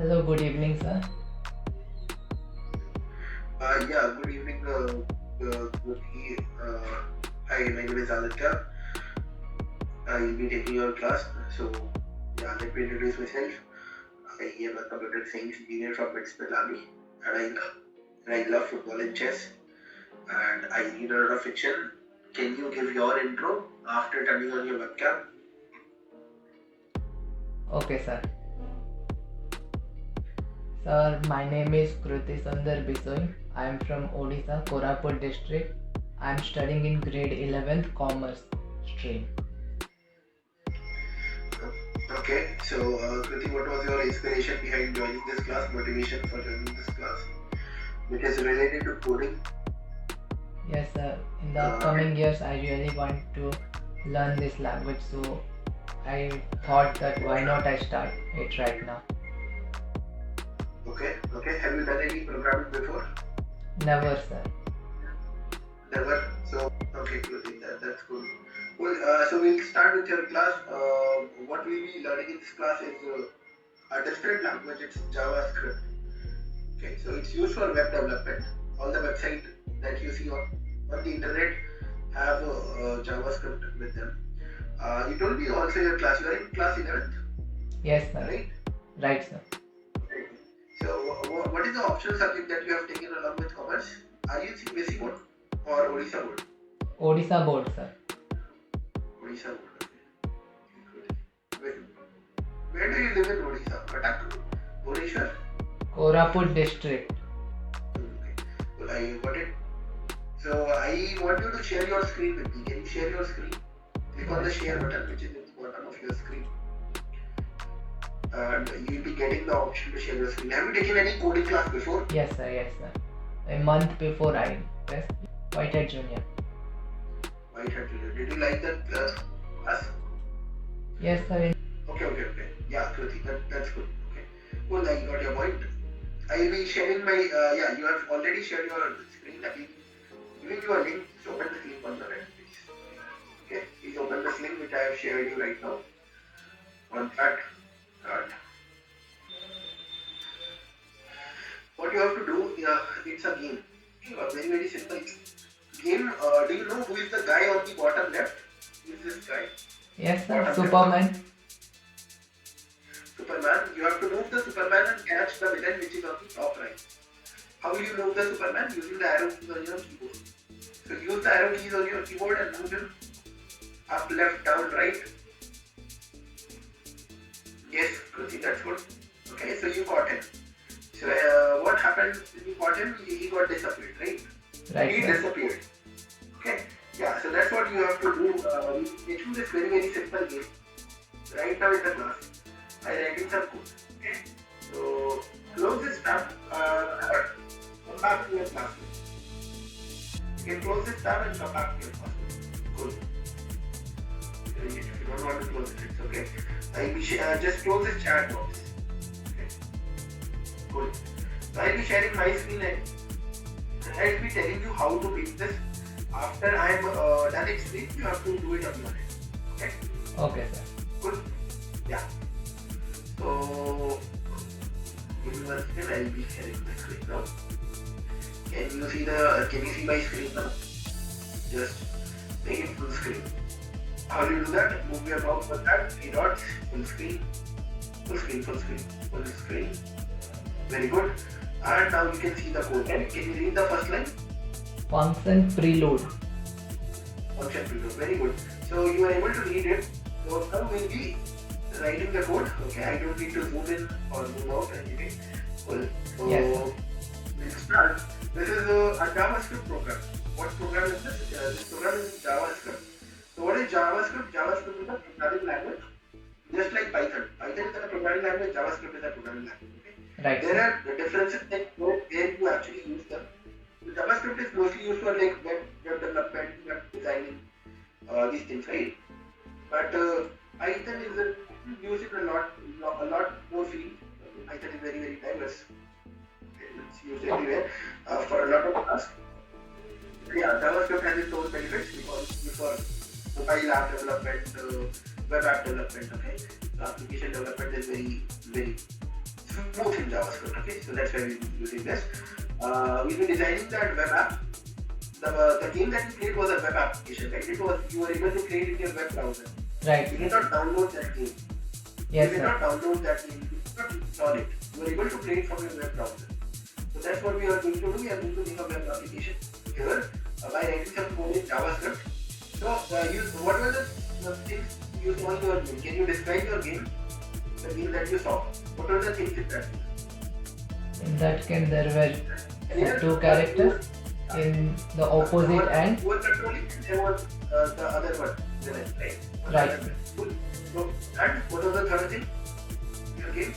Hello, good evening, sir. Yeah, good evening, Kruti. Hi, my name is Aditya. I will be taking your class. So, yeah, let me introduce myself. I am a computer science engineer from Pittsburgh Army, and I love football and chess, and I read a lot of fiction. Can you give your intro after turning on your webcam? Okay, sir. Sir, my name is Kruti Sundar Bisoi. I am from Odisha, Koraput district. I am studying in grade 11th Commerce stream. Okay, so Kruti, what was your inspiration behind joining this class? Motivation for joining this class, which is related to coding? Yes, sir. In the upcoming years, I really want to learn this language, so I thought that why not I start it right now. Okay. Have you done any programming before? Never, sir. Never. So, okay, Kruti, that's good. Well, so we'll start with your class. What we'll be learning in this class is a different language. It's JavaScript. Okay, so it's used for web development. All the websites that you see on the internet have JavaScript with them. You told me also your class. You are in class 11th, Yes, sir. right? Right, sir. So, what is the optional subject that you have taken along with commerce? Are you CBSE board or Odisha board? Odisha board, sir. Odisha board. Okay. Where do you live in Odisha? Cuttack? Bhubaneswar? Koraput district. Okay. Well, I got it. So I want you to share your screen with me. Can you share your screen? Click on the share button, which is at the bottom of your screen. And you'll be getting the option to share your screen. Have you taken any coding class before? Yes, sir. Yes, sir. A month before I pressed Whitehat Junior. Whitehat Junior. Did you like that class? Yes, sir. Okay. Yeah, Kruti, that's good. Okay. Well, I got your point. I will be sharing my, you have already shared your screen. I will be giving you a link. Just open this link on the right, please. Okay, please open this link which I have shared you right now. On that card. What you have to do, it's a game. Very, very simple game. Do you know who is the guy on the bottom left? Who is this guy? Yes, sir. Bottom Superman. left. Superman. You have to move the Superman and catch the villain which is on the top right. How will you move the Superman? Using the arrow keys on your keyboard. So use the arrow keys on your keyboard and move him up, left, down, right. Yes, Kruti, that's good. Okay, so you got him. So what happened when you got him? He got disappeared, right? Right, He sir. disappeared. Okay. Yeah, so that's what you have to do. We teach you this very, very simple game. Right now in the class. I writing some code. Okay. So close this tab. Come back to your class. You can close this tab and come back to your class. Cool. If you don't want to close it, it's okay. I will just close this chat box. Okay. Cool. So I will be sharing my screen and I will be telling you how to build this. After I am done explaining, you have to do it on your end. Okay. Okay, sir. Good. Yeah. So give me 1 second. I will be sharing my screen now. Can you see my screen now? Just make it full screen. How do you do that? Move your mouse on that. 3 dots. Full screen. Full screen. Very good. And now you can see the code. Can you read the first line? Function preload. Function preload. Very good. So you are able to read it. So now we'll be writing the code. Okay, I don't need to zoom in or zoom out anything. Cool. So Yes. we'll start. This is a JavaScript program. What program is this? This program is JavaScript. So what is JavaScript? JavaScript is a programming language. Just like Python. Python is a programming language. JavaScript is a programming language. Okay? Right, There sir. are differences that where you actually use them. So JavaScript is mostly used for like web development, web designing, these things, right? But Python is used in a lot more fields. Python is very, very diverse. It's used everywhere for a lot of tasks. Yeah, JavaScript has its own benefits because it's used for mobile app development, web app development. Okay, so application development is very, very smooth in JavaScript. Okay, so that's why we'll be using this. We'll be designing that web app. The game that we played was a web application, right? It was, you were able to play it in your web browser. Right. You did not download that game. Yes, you did sir. not download that game. You did not install it. You were able to play it from your web browser. So that's what we are going to do. We are going to make a web application here by writing some code in JavaScript. So, what were the things you saw in your game? Can you describe your game? The game that you saw. What were the things in that? In that game, there were two characters. In the opposite end. Who was controlling? There was the other one. Right. Right. So, and what was the third thing? Your game?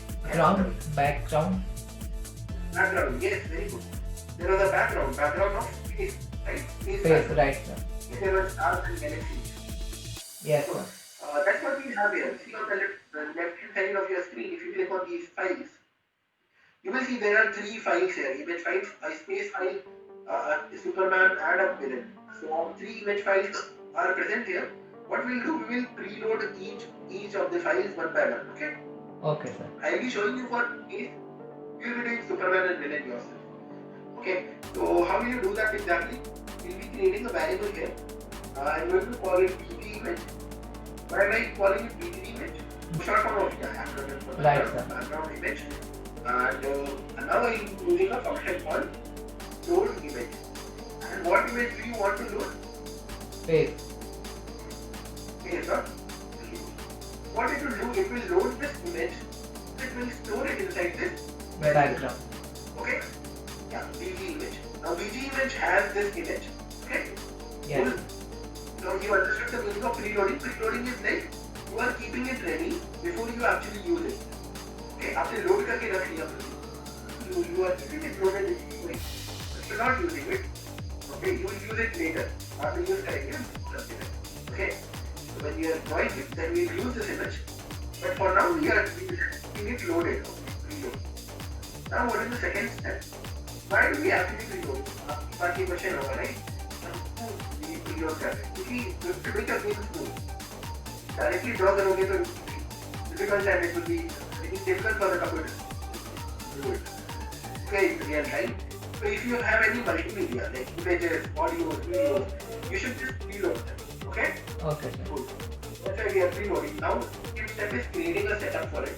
Background. Background, yes, very good. There was a background of space, right? Space, right, sir. There were stars and galaxies. Yes, So, sir. that's what we have here. See on the left hand side of your screen, if you click on these files, you will see there are three files here: image files, a space file, a Superman, and a villain. So three image files are present here. What we'll do, we will preload each of the files one by one. Okay? Okay, sir. I'll be showing you for each. You will be doing Superman and villain yourself. Okay? So how will you do that exactly? We'll be creating a variable here. I'm going to call it BG image. Why am I calling it BG image? Short form of Right, sir. background image. And now I'm using a function called load image. And what image do you want to load? Space. Okay, sir. What it will do, it will load this image. It will store it inside this Background. Okay? Yeah, BG image. Now BG image has this image. Okay? Yes. Now you understood the meaning of preloading. Preloading is like you are keeping it ready before you actually use it. Okay? After load करके रख लिया you are keeping it loaded anyway. But you're not using it. Okay? You will use it later. After use करेंगे okay? So when you are drawing it, then we will use this image. But for now we are keeping it loaded. Preload. Now what is the second step? Why do we actually preload? आपकी question होगा right? We preload करते हैं क्योंकि to make a game smooth. Directly draw करोगे तो difficult and it will be difficult for the computer to do it. Okay, in real time. So if you have any multimedia like images, audio, videos, you should just preload them. Okay? Okay, sir. Good. That's why we are preloading. Now next step is creating a setup for it.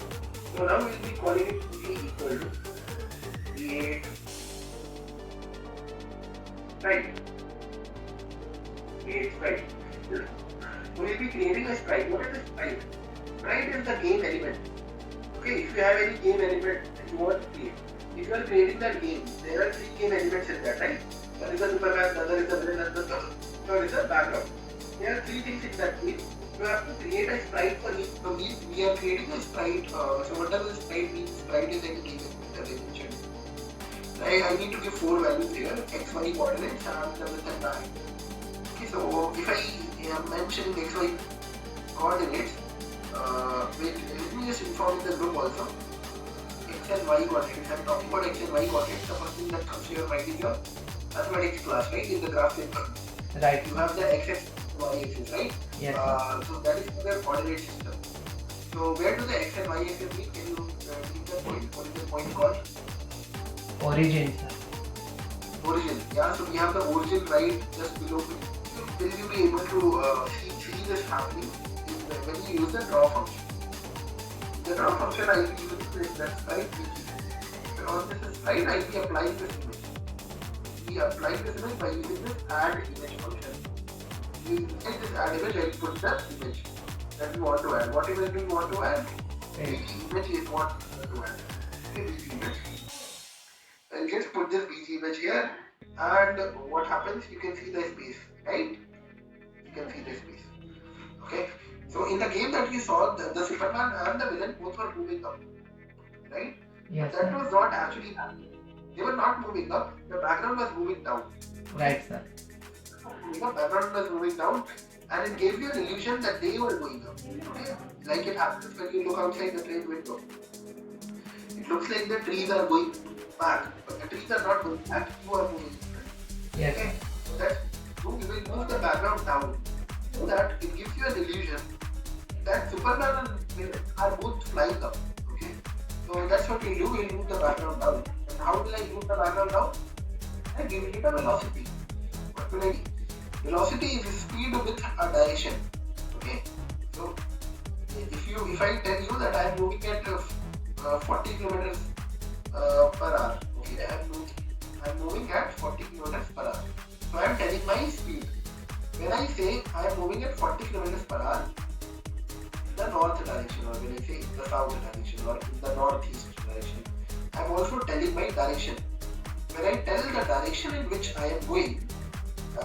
So now we will be calling it b equal to create sprite. Create sprite. So we will be creating a sprite. What is a sprite? Sprite is the game element. Okay, if you have any game element that you want to create, if you are creating that game, there are three game elements in that, right? One is the Superman, the other is the villain, and the third is the background. There are three things in that game. You have to create a sprite for each. So we are creating a sprite. So what does the sprite mean? Sprite is any game element that I mentioned. I need to give four values here: x, y coordinates and the width and the height. Okay, so if I am mentioning x, y coordinates, wait, let me just inform the group also. X and y coordinates. If I am talking about x and y coordinates, the first thing that comes to your mind is your mathematics class, right? In the graph paper. Right. You have the x-axis, y-axis, right? Yes. So that is the coordinate system. So where do the x and y-axis meet? Can you give the point? What is the point called? Origin, sir. Origin. Yeah. So we have the origin right just below. Will you be able to see this happening when you use the draw function? The draw function I will use that sprite. So on this sprite I will be applying this image. We apply this image by using this add image function. We take this add image and put the image that we want to add. What image do we want to add? Okay. BG image is what we want to add. Okay, BG image. I'll just put this BG image here, and what happens? You can see the space, right? You can see the space. Okay. So in the game that you saw, the Superman and the villain both were moving up, right? Yes, That sir. was not actually happening. They were not moving up. The background was moving down. Right, sir. The background was moving down, and it gave you an illusion that they were going up. Okay? Like it happens when you look outside the train window. It looks like the trees are going back, but the trees are not going back. You are moving. Yes. Okay? So that you will move the background down, so that it gives you an illusion that Superman and villain are both flying up. Okay? So that's what we'll do. background down. And how will I move the background down? I give it a velocity. What will I do? Velocity is speed with a direction. Okay. So if I tell you that I am moving at 40 kilometers per hour. Okay, I am moving at 40 kilometers per hour. So I am telling my speed. When I say I am moving at 40 kilometers per hour in the north direction, or when I say in the south direction, or in the northeast direction, I am also telling my direction. When I tell the direction in which I am going,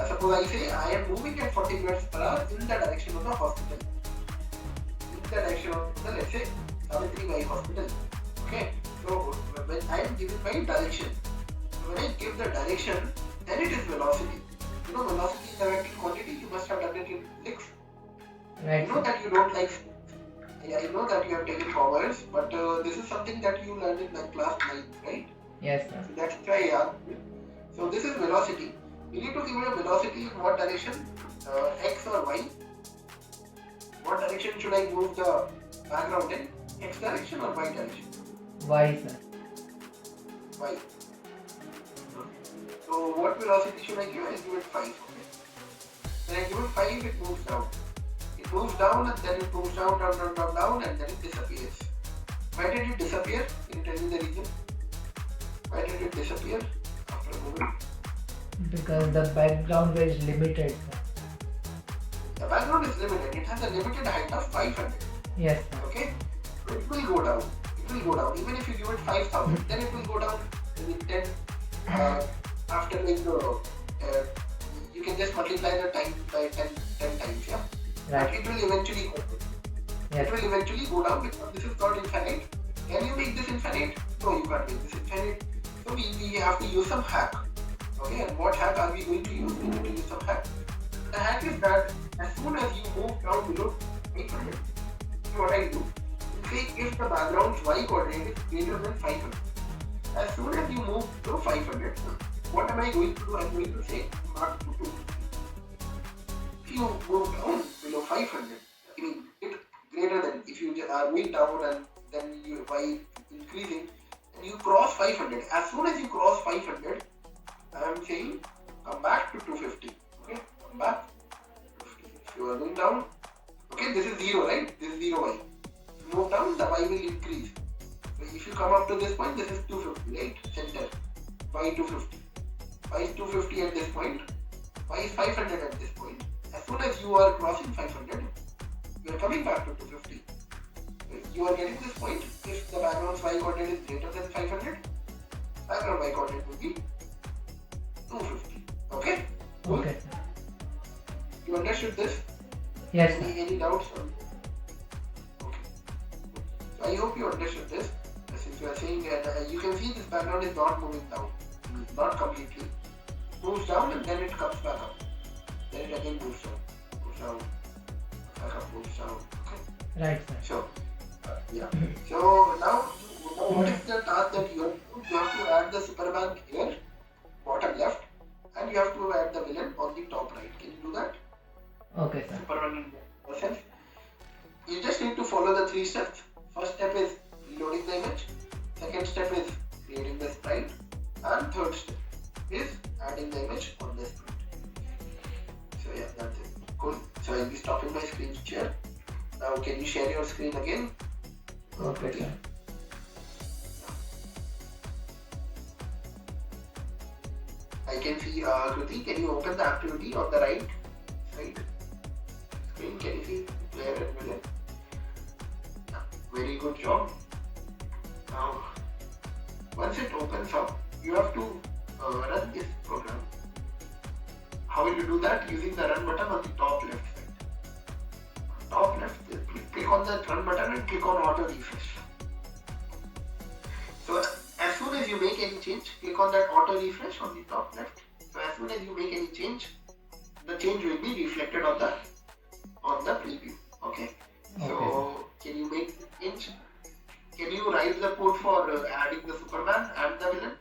suppose I say I am moving at 40 kilometers per hour in the direction of the hospital. In the direction of the, let's say, Savitri hospital. Okay. So when I am giving my direction, when I give the direction, then it is velocity. You know, velocity is a vector quantity. You must have done it in physics. Right. You know that you don't like. Yeah, you know that you have taken commerce, but this is something that you learned in like class 9, right? Yes, sir. So that's why I asked you. So this is velocity. You need to give it a velocity in what direction? X or Y. What direction should I move the background in? X direction or Y direction? Y, sir. Y. So what velocity should I give? I give it 5. Okay. When I give it 5, it moves down. It moves down and then it moves down, and then it disappears. Why did it disappear? Can you tell me the reason? Why did it disappear after a moment? Because the background is limited, sir. The background is limited. It has a limited height of 500. Yes, sir. Okay? So it will go down. It will go down. Even if you give it 5,000, then it will go down in 10. After like you can just multiply the time by 10 times, yeah? Right. But it will eventually go down. Yes. It will eventually go down because this is not infinite. Can you make this infinite? No, you can't make this infinite. So we have to use some hack. Okay, and what hack are we going to use? We need to use some hack. The hack is that as soon as you move down below 800, what I do, say if the background's y coordinate is greater than 500. As soon as you move below 500, what am I going to do? I'm going to say mark to 2. If you move down below 500, I mean it greater than, if you are going down and then you y increasing, and you cross 500. As soon as you cross 500, I am saying come back to 250. Okay, come back. If you are going down, okay, this is 0, right? This is 0 y. If you move down, the y will increase. So if you come up to this point, this is 250, right? Center. Y 250. Y is 250 at this point. Y is 500 at this point. As soon as you are crossing 500, you are coming back to 250. You are getting this point. If the background's y coordinate is greater than 500, background y coordinate will be 250. Okay? Cool? Okay. You understood this? Yes, sir. Any doubts? Okay. So I hope you understood this. Since you are saying that you can see this background is not moving down. Not completely. It moves down and then it comes back up. Then it again moves down. Moves down. Back up, moves down. Okay? Right, sir. Sure. Yeah. So now what is the task that you have to do? You have to add the Superman here, bottom left, and you have to add the villain on the top right. Can you do that? Okay, sir. Superman yourself. You just need to follow the 3 steps. First step is loading the image. Second step is creating the sprite. And third step is adding the image on the sprite. So yeah, that's it. Cool. So I'll be stopping my screen share. Now can you share your screen again? Okay, sir. I can see Kruti. Can you open the activity on the right side screen? Can you see player and villain? Yeah, very good job. Now, once it opens up, you have to run this program. How will you do that? Using the run button on the top left side. Top left, click on the run button and click on auto refresh. So as soon as you make any change, click on that auto refresh on the top left. So as soon as you make any change, the change will be reflected on the preview. Okay. So can you make the change? Can you write the code for adding the Superman and the villain?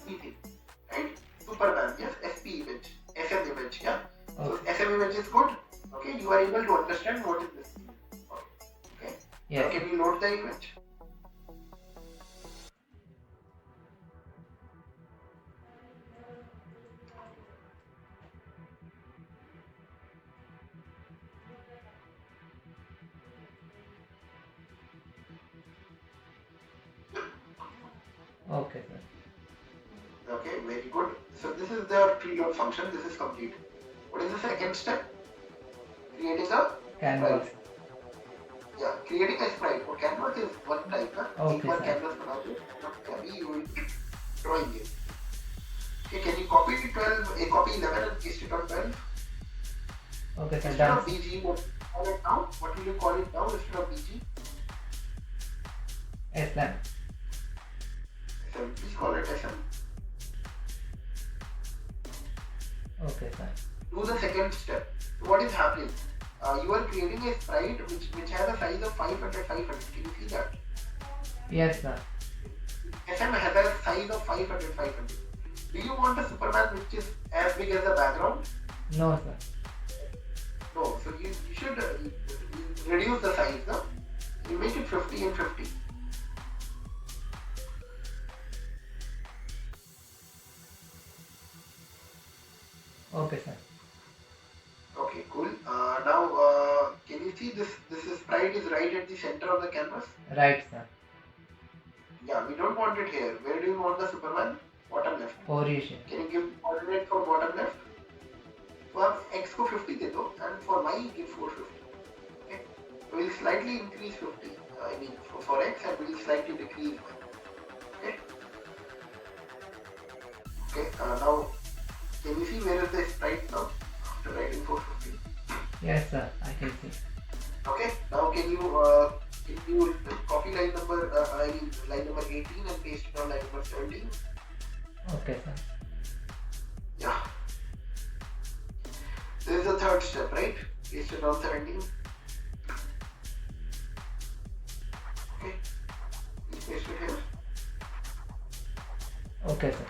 Easy, right? Superman, yes, SP image, SM image, yeah. So SM image is good. Okay, you are able to understand what is this image. Okay. Yes. Now can you load the image? Okay, sir. Okay, very good. So this is the preload function. This is complete. What is the second step? Creating a Canvas. sprite. Yeah, creating a sprite for canvas is one type. एक Okay, बार sir. canvas बना दो, अभी you will be drawing it. Okay, can you copy 12, copy 11 and paste it on 12? Okay, sir. Instead Done. of BG, what will you call it now? What will you call it now instead of BG? SM. SM. Please call it SM. Okay, sir. Do the second step. So what is happening? You are creating a sprite which has a size of 500. Can you see that? Yes, sir. SM has a size of 500. Do you want a Superman which is as big as the background? No, sir. No. So you should reduce the size. No? You make it 50 and 50. Okay, sir. Okay, cool. Now, can you see this sprite is right at the center of the canvas? Right, sir. Yeah, we don't want it here. Where do you want the Superman? Bottom left. Position. Can you give coordinate for bottom left? So आप x को 50 दे दो and for y give 450. Okay. So we'll slightly increase 50. I mean for x and we'll slightly decrease y. Okay. Okay. Now, can you see where is the sprite now after writing 450? Yes, sir. I can see. Okay. Now can you copy line number 18 and paste it on line number 17? Okay, sir. Yeah. This is the third step, right? Paste it on 17. Okay. Please paste it here. Okay, sir.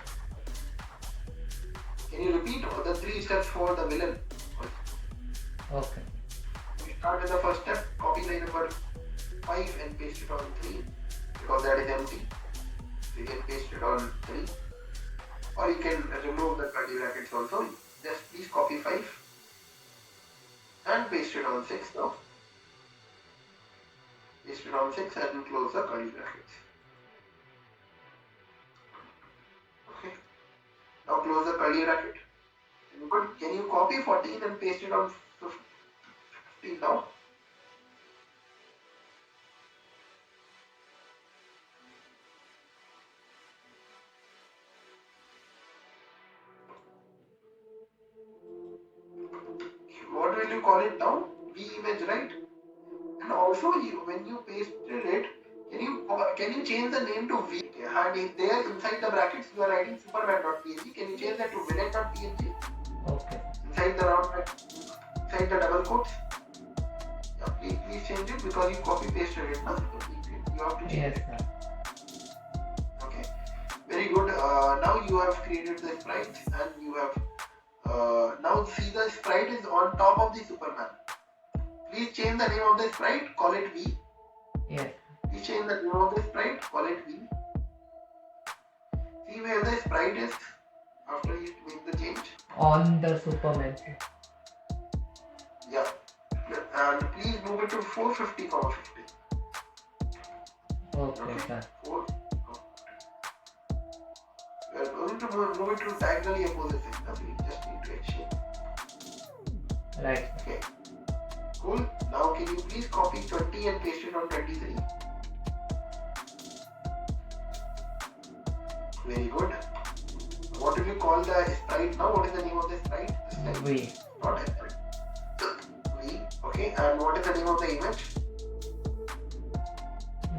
Can you repeat the 3 steps for the villain? Okay. We start with the first step. Copy line number 5 and paste it on 3 because that is empty. So you can paste it on 3. Or you can remove the curly brackets also. Just please copy 5 and paste it on 6 now. Paste it on 6 and close the curly brackets. Okay. Now close the curly bracket. Good. Can you copy 14 and paste it on 15 now? What will you call it now? V image, right? And also, when you pasted it, can you change the name to V? And if there inside the brackets you are writing Superman.png, can you change that to villain.png? Okay. Inside the round bracket, inside the double quotes. Yeah, please change it because you copy pasted it. No? You have to change Yes, it. sir. Okay. Very good. Now you have created the sprite and you have now see the sprite is on top of the Superman. Please change the name of the sprite, call it V. Yes. Please change the name of the sprite, call it V. See where the sprite is after you make the change. On the Superman. Yeah. And please move it to 450, 50. Okay, sir. 4. We are going to move it to diagonally opposite thing. We just need to exchange. Right. Okay. Cool. Now can you please copy 20 and paste it on 23? Very good. What will you call the sprite now? What is the name of the sprite? V. Not S. V. Okay. And what is the name of the image?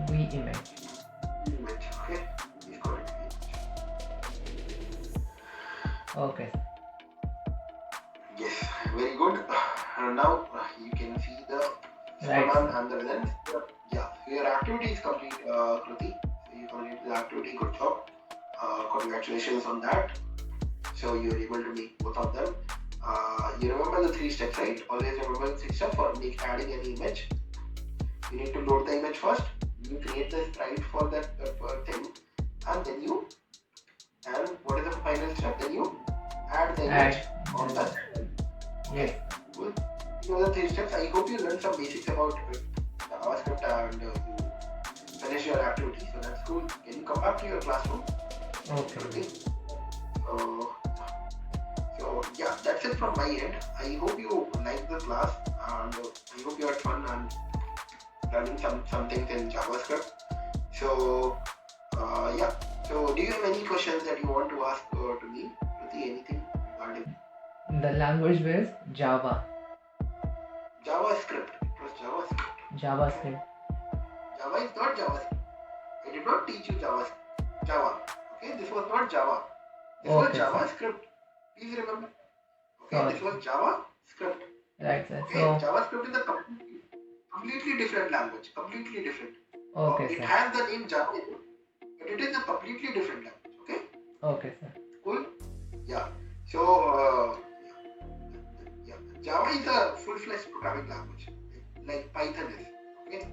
V image. Image. Okay. Please call it image. Okay. Yes. Very good. Now you can see the Superman and the villains. Yeah. Your activity is complete, Kruti. So you completed the activity. Good job. Congratulations on that. So you are able to make both of them. You remember the 3 steps, right? Always remember the 3 steps for adding any image. You need to load the image first. You create the sprite for that thing, and then what is the final step? Then you add the image on the sprite. Yes. Cool. These are the 3 steps. I hope you learned some basics about JavaScript and you finish your activity. So that's cool. Can you come back to your classroom? Okay. So yeah, that's it from my end. I hope you liked the class, and I hope you had fun and learning some things in JavaScript. So yeah. So do you have any questions that you want to ask to me? Prati, anything regarding The language was Java. JavaScript? It was JavaScript. JavaScript. Java is not JavaScript. I did not teach you Java. Okay, this was not Java. This was Okay, sir. JavaScript. Please remember. Okay, Sorry. this was JavaScript. Right, sir. Okay, So, JavaScript is a completely different language. Completely different. okay, It sir. has the name Java, but it is a completely different language. Okay, Okay, sir. cool. Yeah. So yeah, Java is a full-fledged programming language, like Python is. Okay.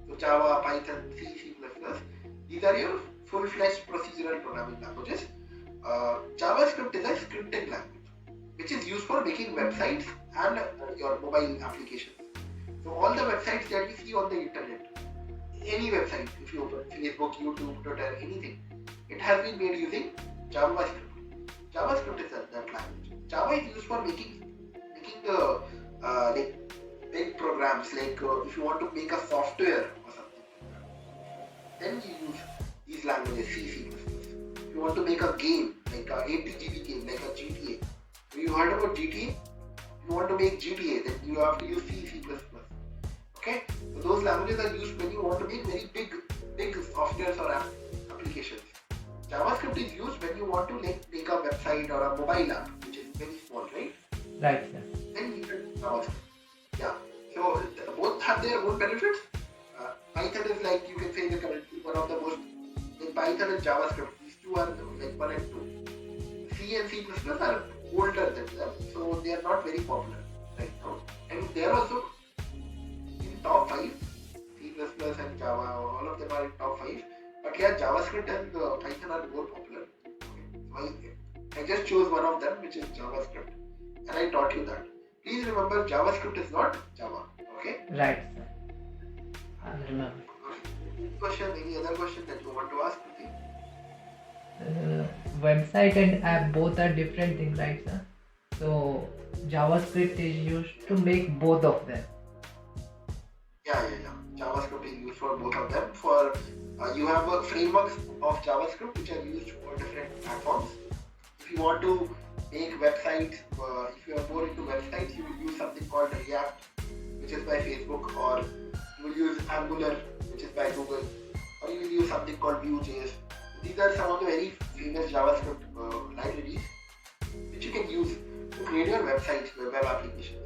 So Java, Python, C, C++, these are your full-fledged procedural programming languages. JavaScript is a scripting language, which is used for making websites and your mobile applications. So all the websites that you see on the internet, any website, if you open Facebook, YouTube, Twitter, anything, it has been made using JavaScript. JavaScript is that language. Java is used for making the like big programs, like if you want to make a software or something, then you use these languages, C, C++. If you want to make a game, like a 80 GB game, like a GTA. You heard about GTA? If you want to make GTA, then you have to use C, C++. Okay? So those languages are used when you want to make very big softwares or applications. JavaScript is used when you want to make a website or a mobile app, which is very small, right? Right, sir. Then you can JavaScript. Yeah. So both have their own benefits. Python is like, you can say, one of the most, in Python and JavaScript, these two are like 1 and 2. C and C++ are older than them, so they are not very popular right now. And they are also in top 5. C++ and Java, all of them are in top 5. But yeah, JavaScript and Python are more popular. Okay. So I just chose one of them, which is JavaScript, and I taught you that. Please remember, JavaScript is not Java. Okay? Right, sir. I'll remember. Any other question that you want to ask? Website and app both are different things, right, sir? So JavaScript is used to make both of them. Yeah. JavaScript is used for both of them. For you have frameworks of JavaScript which are used for different platforms. If you want to make websites, if you are more into websites, you will use something called React, which is by Facebook, or you will use Angular, which is by Google, or you will use something called Vue.js. These are some of the very famous JavaScript libraries which you can use to create your websites, your web applications.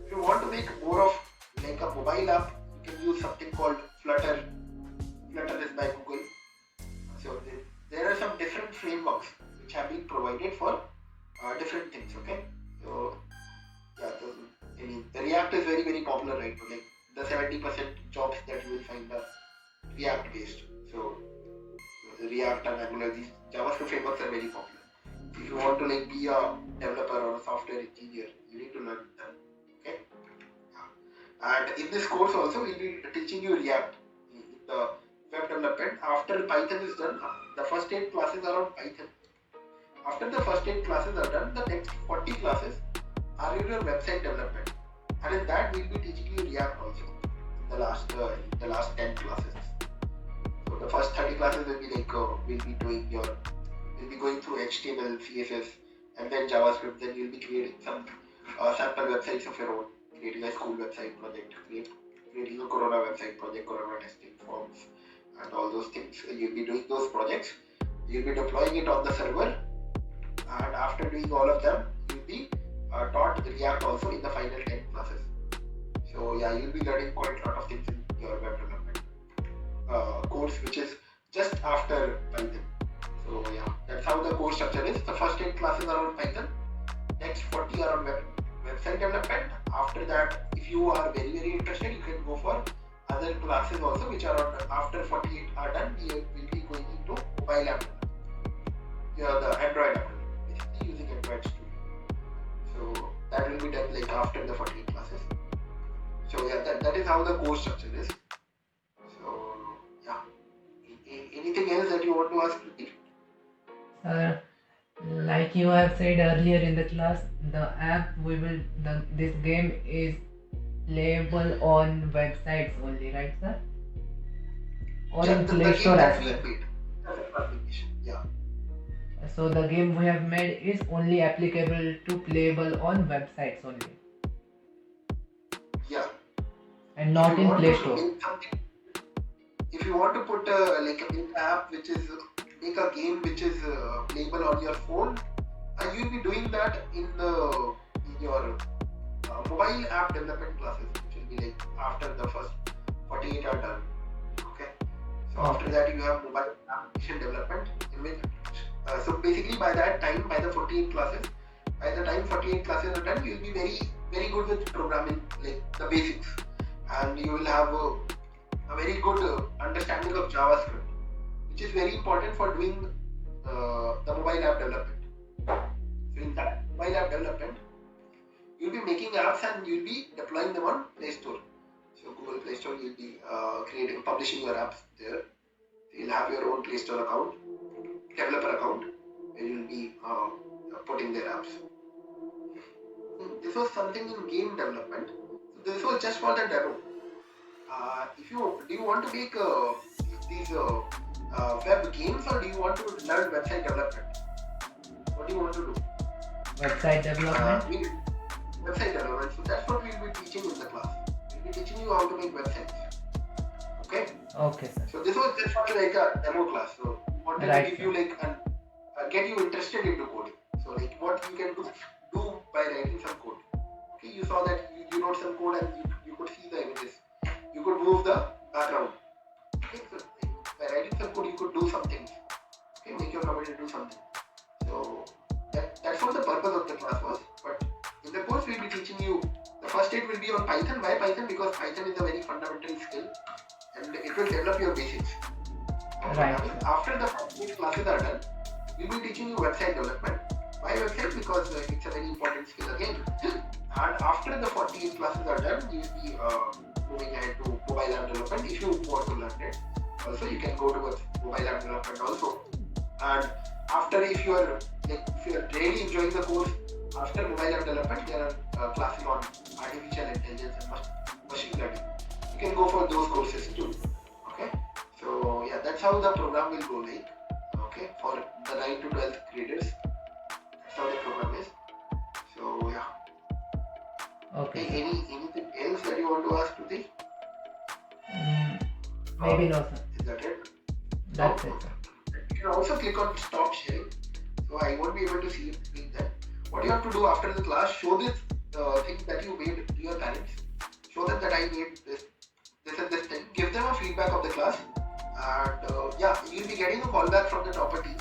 If you want to make more of like a mobile app, you can use something called Flutter. Flutter is by Google. So there are some different frameworks which have been provided for different things. Okay. So yeah, the React is very, very popular right now. Like the 70% jobs that you will find are React based. So the React and Angular, these JavaScript frameworks are very popular. If you want to like be a developer or a software engineer, you need to learn them. Okay. And in this course also, we'll be teaching you React in the web development. After Python is done, the first 8 classes are on Python. After the first 8 classes are done, the next 40 classes are in your website development. And in that, we'll be teaching you React also in the last 10 classes. So the first 30 classes will be like we'll be going through HTML, CSS, and then JavaScript. Then you'll be creating some sample websites of your own, creating a school website project, creating a Corona website project, Corona testing forms, and all those things. You'll be doing those projects. You'll be deploying it on the server, and after doing all of them, you'll be taught React also in the final 10 classes. So yeah, you'll be learning quite a lot of things in your web development course, which is just after Python. So yeah, that's how the course structure is. The first 8 classes are on Python, next 40 are on website development. After that, if you are very, very interested, you can go for other classes also, which are on after 48 are done. We will be going into mobile app, the Android app, basically using Android Studio. So that will be done like after the 48 classes. So yeah, that is how the course structure is. So yeah, you want to ask, Pratik? Sir, like you have said earlier in the class, this game is playable on websites only, right, sir? Or Yeah, in the Play Store game that as we well. made. That's an application. Yeah. So the game we have made is only applicable to playable on websites only, Yeah. and If not you in want Play to Store. make something, if you want to put like a big app which is make a game which is playable on your phone, you'll be doing that in your mobile app development classes, which will be like after the first 48 are done. Okay. So after Okay. that you have mobile application development in which so basically by that time, by the 48 classes, by the time 48 classes are done, you'll be very good with programming, like the basics, and you will have a very good understanding of JavaScript, which is very important for doing the mobile app development. So in that mobile app development, you'll be making apps and you'll be deploying them on Play Store. So Google Play Store, you'll be publishing your apps there. You'll have your own Play Store account, developer account, where you'll be putting their apps. This was something in game development. So this was just for the demo. If you do you want to make these web games, or do you want to learn website development? What do you want to do? Website development. Website development. So that's what we'll be teaching in the class. We'll be teaching you how to make websites. Okay. Okay, sir. So this was just for like a demo class. So we wanted Right, to give sir. you like and get you interested into coding. So like what you can do by writing some code. Okay, you saw that you wrote some code and you could see the images. You could move the background. Okay, so by writing some code you could do something. Okay, make your computer do something. So that's what the purpose of the class was. But in the course we'll be teaching you, the first stage will be on Python. Why Python? Because Python is a very fundamental skill and it will develop your basics. Right. After the first classes are done, we'll be teaching you website development. Why website? Because it's a very important skill again. And after the 48 classes are done, you will be moving ahead to mobile app development if you want to learn it. Also, you can go towards mobile app development also. And after, if you are really enjoying the course, after mobile app development, there are classes on artificial intelligence and machine learning. You can go for those courses too. Okay. So yeah, that's how the program will go like. Okay, for the 9 to 12th graders. That's how the program is. So yeah. Okay. Anything else that you want to ask, Pratik? Maybe no, sir. Is that it? That's it, sir. You can also click on stop sharing. So I won't be able to see you doing that. What you have to do after the class, show this thing that you made to your parents. Show them that I made this and this thing. Give them a feedback of the class. And yeah, you'll be getting a call back from the Toppr team.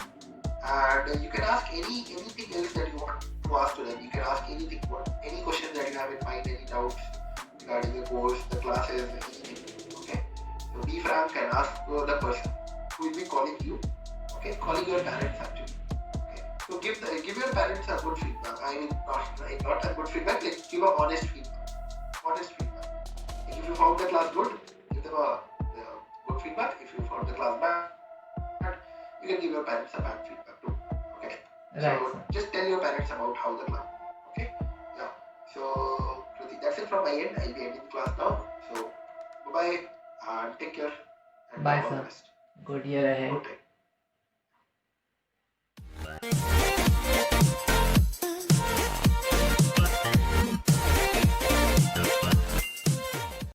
And you can ask anything else that you want to ask to them. You can ask anything, any question that you have in mind, any doubts regarding the course, the classes, anything. Okay. So be frank and ask the person who will be calling you. Okay, calling your parents actually. Okay. So give your parents a good feedback. I mean not a good feedback, like give a honest feedback. Honest feedback. Like if you found the class good, give them a good feedback. If you found the class bad, you can give your parents a bad feedback too. Okay. Right, So sir. just tell your parents about how the class. Okay. Yeah. So Pratik, that's it from my end. I'll be ending the class now. So bye and take care. And Bye, all the sir. best. Good year ahead. Okay.